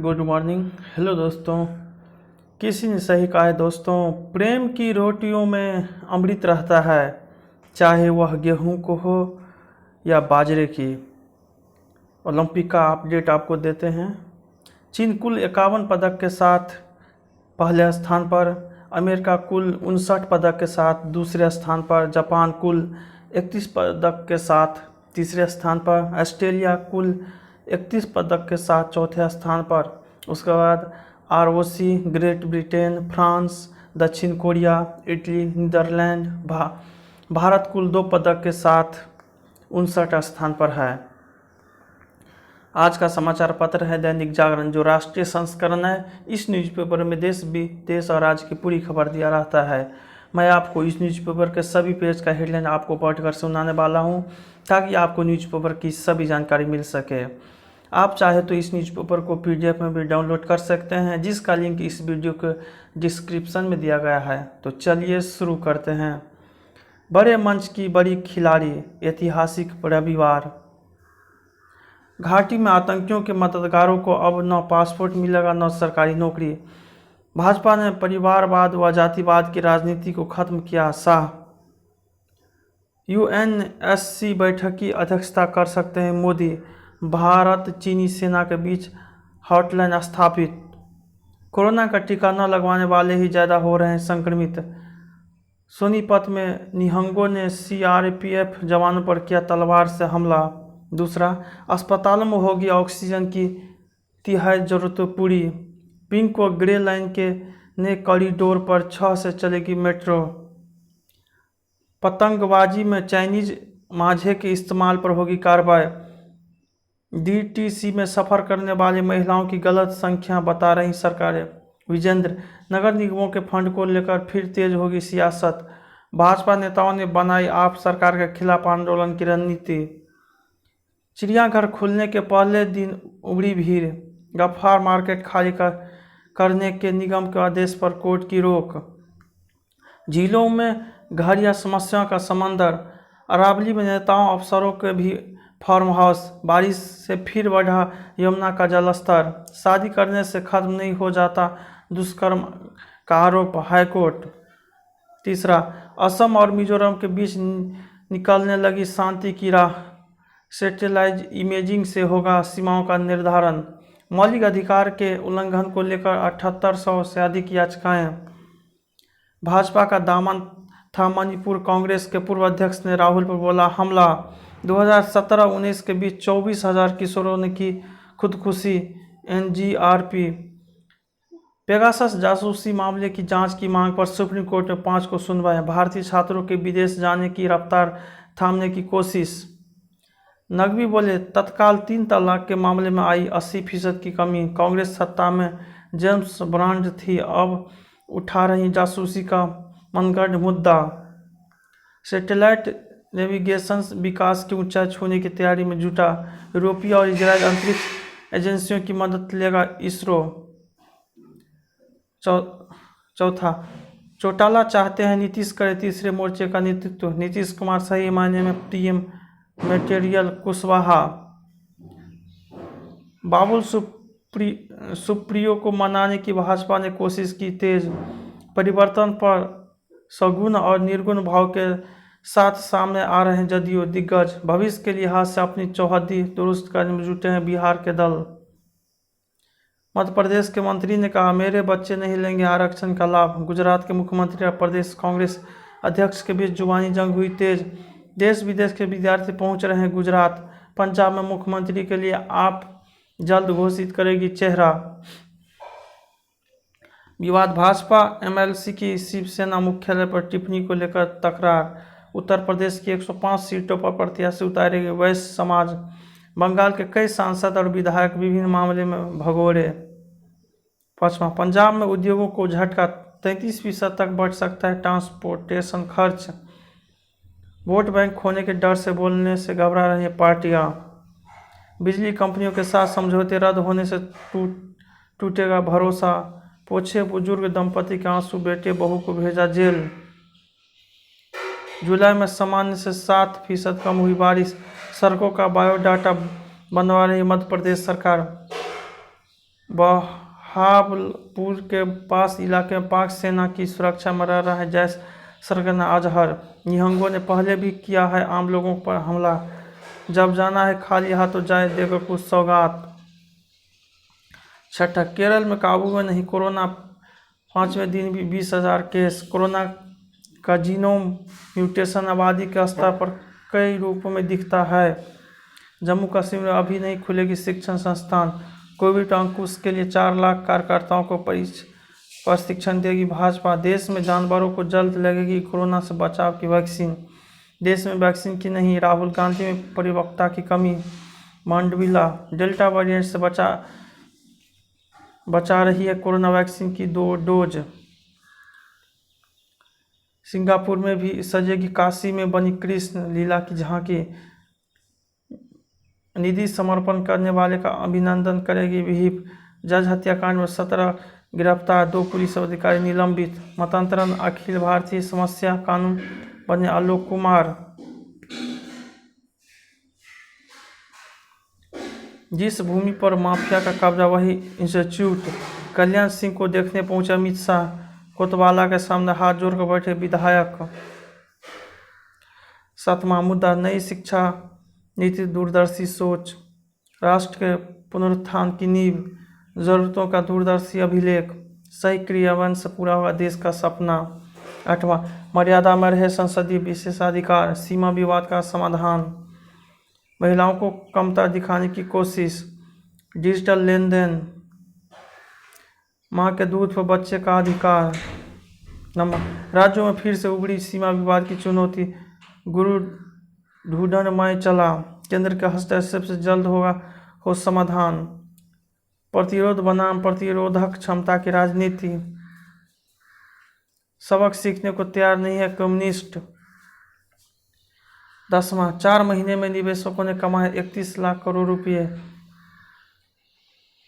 Good morning. Hello दोस्तों। किसी ने सही कहा है दोस्तों, प्रेम की रोटियों में अमृत रहता है, चाहे वह गेहूं को हो या बाजरे की। ओलंपिक का अपडेट आपको देते हैं। चीन कुल 51 पदक के साथ पहले स्थान पर, अमेरिका कुल 59 पदक के साथ दूसरे स्थान पर, जापान कुल 31 पदक के साथ तीसरे स्थान पर, ऑस्ट्रेलिया कुल 31 पदक के साथ चौथे स्थान पर। उसके बाद आरओसी, ग्रेट ब्रिटेन, फ्रांस, दक्षिण कोरिया, इटली, नीदरलैंड, भारत कुल 2 पदक के साथ 59 स्थान पर है। आज का समाचार पत्र है दैनिक जागरण, जो राष्ट्रीय संस्करण है। इस न्यूज़पेपर में देश विदेश और राज्य की पूरी खबर दिया रहता है। मैं आपको इस न्यूज़पेपर के सभी पेज का हेडलाइन आपको पढ़कर सुनाने वाला हूं, ताकि आपको न्यूज़पेपर की सभी जानकारी मिल सके। आप चाहे तो इस न्यूज़पेपर को पीडीएफ में भी डाउनलोड कर सकते हैं, जिसका लिंक इस वीडियो के डिस्क्रिप्शन में दिया गया है। तो चलिए शुरू करते हैं। बड़े मंच की बड़ी खिलाड़ी, ऐतिहासिक रविवार। घाटी में आतंकियों के मतदाताओं को अब न पासपोर्ट मिलेगा न सरकारी नौकरी। भाजपा ने परिवारवाद व जातिवाद की राजनीति को खत्म किया, शाह। यूएनएससी बैठक की अध्यक्षता कर सकते हैं मोदी। भारत चीनी सेना के बीच हॉटलाइन स्थापित। कोरोना का टीका न लगवाने वाले ही ज़्यादा हो रहे हैं संक्रमित। सोनीपत में निहंगों ने सीआरपीएफ जवानों पर किया तलवार से हमला। दूसरा, अस्पतालों में होगी ऑक्सीजन की तिहाई जरूरत पूरी। पिंक व ग्रे लाइन के नए कॉरिडोर पर 6 से चलेगी मेट्रो। पतंगबाजी में चाइनीज मांझे के इस्तेमाल पर होगी कार्रवाई। डीटीसी में सफ़र करने वाली महिलाओं की गलत संख्या बता रही सरकारें। विजेंद्र, नगर निगमों के फंड को लेकर फिर तेज होगी सियासत। भाजपा नेताओं ने बनाई आप सरकार के खिलाफ आंदोलन की रणनीति। चिड़ियाघर खुलने के पहले दिन उमड़ी भीड़। गफ्फार मार्केट खाली करने के निगम के आदेश पर कोर्ट की रोक। झीलों में घर या समस्याओं का समंदर। अरावली में नेताओं अफसरों के भी फार्म हाउस। बारिश से फिर बढ़ा यमुना का जलस्तर। शादी करने से खत्म नहीं हो जाता दुष्कर्म का आरोप, हाईकोर्ट। तीसरा, असम और मिजोरम के बीच निकलने लगी शांति की राह। सैटेलाइट इमेजिंग से होगा सीमाओं का निर्धारण। मौलिक अधिकार के उल्लंघन को लेकर 7800 से अधिक याचिकाएं। भाजपा का दामन था मणिपुर। कांग्रेस के पूर्व अध्यक्ष ने राहुल पर बोला हमला। 2017-19 के बीच 24,000 किशोरों ने की खुदकुशी, एनजीआरपी। पेगासस जासूसी मामले की जांच की मांग पर सुप्रीम कोर्ट में 5 को सुनवाई। भारतीय छात्रों के विदेश जाने की रफ्तार थामने की कोशिश। नकवी बोले, तत्काल 3 तलाक के मामले में आई 80% की कमी। कांग्रेस सत्ता में जेम्स ब्रांड थी, अब उठा रही जासूसी का मनगढ़ मुद्दा। सैटेलाइट नेविगेशन विकास की ऊंचाई छूने की तैयारी में जुटा। यूरोपीय और इजरायल अंतरिक्ष एजेंसियों की मदद लेगा इसरो। चौथा, चौटाला चाहते हैं नीतीश करे तीसरे मोर्चे का नेतृत्व। नीतीश कुमार सही मायने में पीएम मटेरियल कुशवाहा। बाबुल सुप्रियो को मनाने की भाजपा ने कोशिश की तेज। परिवर्तन पर सगुण और निर्गुण भाव के साथ सामने आ रहे हैं जदयू दिग्गज। भविष्य के लिहाज से अपनी चौहद्दी दुरुस्त करने में जुटे हैं बिहार के दल। मध्य प्रदेश के मंत्री ने कहा, मेरे बच्चे नहीं लेंगे आरक्षण का लाभ। गुजरात के मुख्यमंत्री और प्रदेश कांग्रेस अध्यक्ष के बीच जुबानी जंग हुई तेज। देश विदेश के विद्यार्थी पहुंच रहे हैं गुजरात। पंजाब में मुख्यमंत्री के लिए आप जल्द घोषित करेगी चेहरा। विवाद, भाजपा एमएलसी की शिवसेना मुख्यालय पर टिप्पणी को लेकर तकरार। उत्तर प्रदेश की 105 सीटों पर प्रत्याशी उतारेगी वैश्य समाज। बंगाल के कई सांसद और विधायक विभिन्न मामले में भगोड़े। पांचवा, पंजाब में उद्योगों को झटका, 33% तक बढ़ सकता है ट्रांसपोर्टेशन खर्च। वोट बैंक खोने के डर से बोलने से घबरा रही हैं पार्टियां। बिजली कंपनियों के साथ समझौते रद्द होने से टूटेगा भरोसा। पोछे बुजुर्ग दंपति के आंसू, बेटे बहू को भेजा जेल। जुलाई में सामान्य से 7% कम हुई बारिश। सड़कों का बायोडाटा बनवा रही मध्य प्रदेश सरकार। बहावलपुर के पास इलाके में पाक सेना की सुरक्षा में रह रहा है जैश सरगना अजहर। निहंगों ने पहले भी किया है आम लोगों पर हमला। जब जाना है खाली हाथों जाए, देकर कुछ सौगात। छठा, केरल में काबू में नहीं कोरोना, 5वें दिन भी 20,000 केस। कोरोना का जीनोम म्यूटेशन आबादी के स्तर पर कई रूपों में दिखता है। जम्मू कश्मीर में अभी नहीं खुलेगी शिक्षण संस्थान। कोविड अंकुश के लिए 4 लाख कार्यकर्ताओं को प्रशिक्षण देगी भाजपा। देश में जानवरों को जल्द लगेगी कोरोना से बचाव की वैक्सीन। देश में वैक्सीन की नहीं, राहुल गांधी में परिपक्वता की कमी। मांडविला, डेल्टा वेरिएंट से बचा रही है कोरोना वैक्सीन की 2 डोज। सिंगापुर में भी सजेगी काशी में बनी कृष्ण लीला की झांकी। निधि समर्पण करने वाले का अभिनंदन करेगी विहिप। जज हत्याकांड में 17 गिरफ्तार, 2 पुलिस अधिकारी निलंबित। मतांतरण अखिल भारतीय समस्या कानून बने आलोक कुमार। जिस भूमि पर माफिया का कब्जा वही इंस्टीट्यूट। कल्याण सिंह को देखने पहुंचे अमित शाह। कोतवाला के सामने हाथ जोड़कर बैठे विधायक। 7वां मुद्दा, नई शिक्षा नीति दूरदर्शी सोच। राष्ट्र के पुनरुत्थान की नींव, जरूरतों का दूरदर्शी अभिलेख। सही क्रियान्वयन से पूरा होगा देश का सपना। 8वां, मर्यादा में रहे संसदीय विशेषाधिकार, सीमा विवाद का समाधान। महिलाओं को कमतर दिखाने की कोशिश। डिजिटल लेन देन, मां के दूध पर बच्चे का अधिकार। राज्यों में फिर से उभरी सीमा विवाद की चुनौती। गुरु ढूंढन चला, केंद्र के हस्तक्षेप से जल्द हो समाधान। प्रतिरोध बनाम प्रतिरोधक क्षमता की राजनीति, सबक सीखने को तैयार नहीं है कम्युनिस्ट। 10वां, 4 महीने में निवेशकों ने कमाए 31 लाख करोड़ रुपए।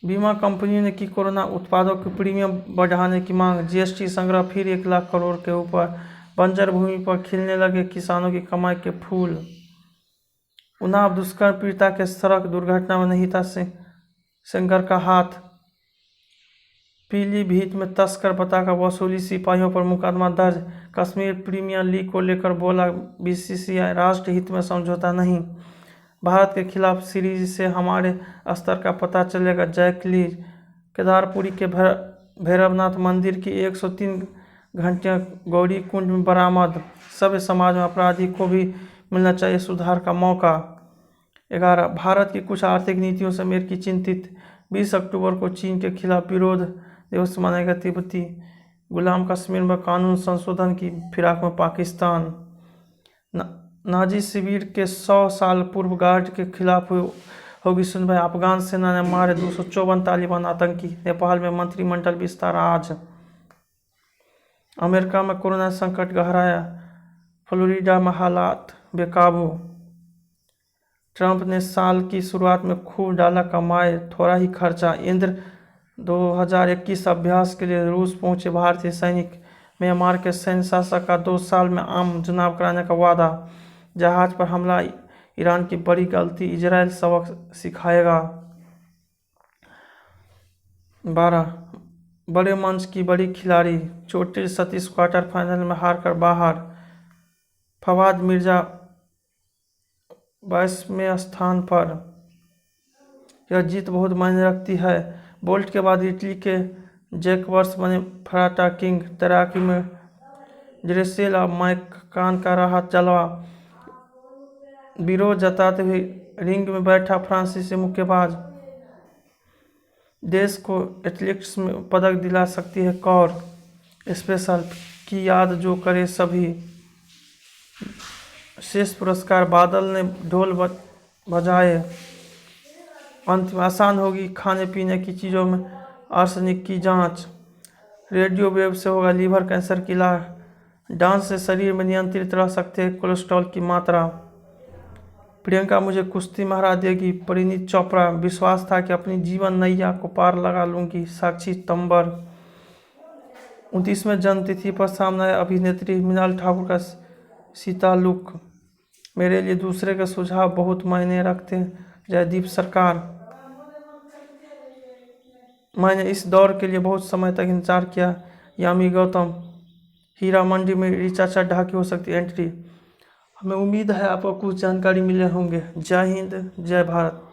बीमा कंपनियों ने की कोरोना उत्पादों के प्रीमियम बढ़ाने की मांग। जीएसटी संग्रह फिर 1 लाख करोड़ के ऊपर। बंजर भूमि पर खिलने लगे किसानों की कमाई के फूल। उन्नाव दुष्कर्म पीड़िता के सड़क दुर्घटना में नहीं था सिंगर का हाथ। पीलीभीत में तस्कर बताकर वसूली सिपाहियों पर मुकदमा दर्ज। कश्मीर प्रीमियर लीग को लेकर बोला बीसीसीआई, राष्ट्र हित में समझौता नहीं। भारत के खिलाफ सीरीज से हमारे स्तर का पता चलेगा। जयकली, केदारपुरी के भैरवनाथ मंदिर की 103 घंटियां गौरी कुंड में बरामद। सभ्य समाज में अपराधी को भी मिलना चाहिए सुधार का मौका। 11, भारत की कुछ आर्थिक नीतियों से अमेरिकी चिंतित। 20 अक्टूबर को चीन के खिलाफ विरोध दिवस मनाएगा तिब्बती। गुलाम कश्मीर में कानून संशोधन की फिराक में पाकिस्तान। नाजी शिविर के 100 साल पूर्व गार्ड के खिलाफ होगी सुनवाई। अफगान सेना ने मारे 254 तालिबान आतंकी। नेपाल में मंत्रिमंडल विस्तार आज। अमेरिका में कोरोना संकट गहराया, फ्लोरिडा में हालात बेकाबू। ट्रंप ने साल की शुरुआत में खूब डाला कमाए, थोड़ा ही खर्चा। इंद्र 2021 अभ्यास के लिए रूस पहुंचे भारतीय सैनिक। म्यांमार के सैन्य शासक का 2 साल में आम चुनाव कराने का वादा। जहाज पर हमला ईरान की बड़ी गलती, इजराइल सबक सिखाएगा। 12, बड़े मंच की बड़ी खिलाड़ी, चोटिल सतीश क्वार्टर फाइनल में हारकर बाहर। फवाद मिर्जा 22वें स्थान पर। यह जीत बहुत मायने रखती है। बोल्ट के बाद इटली के जैकवर्स बने फराटा किंग। तैराकी में ड्रेसेल और मैकान का रहा जलवा। विरोध जताते हुए रिंग में बैठा फ्रांसीसी मुक्केबाज। देश को एथलेटिक्स में पदक दिला सकती है कौर। स्पेशल की याद जो करे सभी। शेष पुरस्कार, बादल ने ढोल बजाए। अंत में आसान होगी खाने पीने की चीज़ों में आर्सेनिक की जांच। रेडियो वेव से होगा लीवर कैंसर की इलाज। डांस से शरीर में नियंत्रित रह सकते हैं कोलेस्ट्रॉल की मात्रा। प्रियंका मुझे कुश्ती में हरा देगी, परिणीत चोपड़ा। विश्वास था कि अपनी जीवन नैया को पार लगा लूंगी, साक्षी तंबर। 29वें जन्मतिथि पर सामने आया अभिनेत्री मृणाल ठाकुर का सीता लुक। मेरे लिए दूसरे के सुझाव बहुत मायने रखते हैं, जयदीप सरकार। मैंने इस दौर के लिए बहुत समय तक इंतजार किया। यामी गौतम, हीरा मंडी में ऋचा चड्ढा की हो सकती है एंट्री। हमें उम्मीद है आपको कुछ जानकारी मिले होंगे। जय हिंद, जय भारत।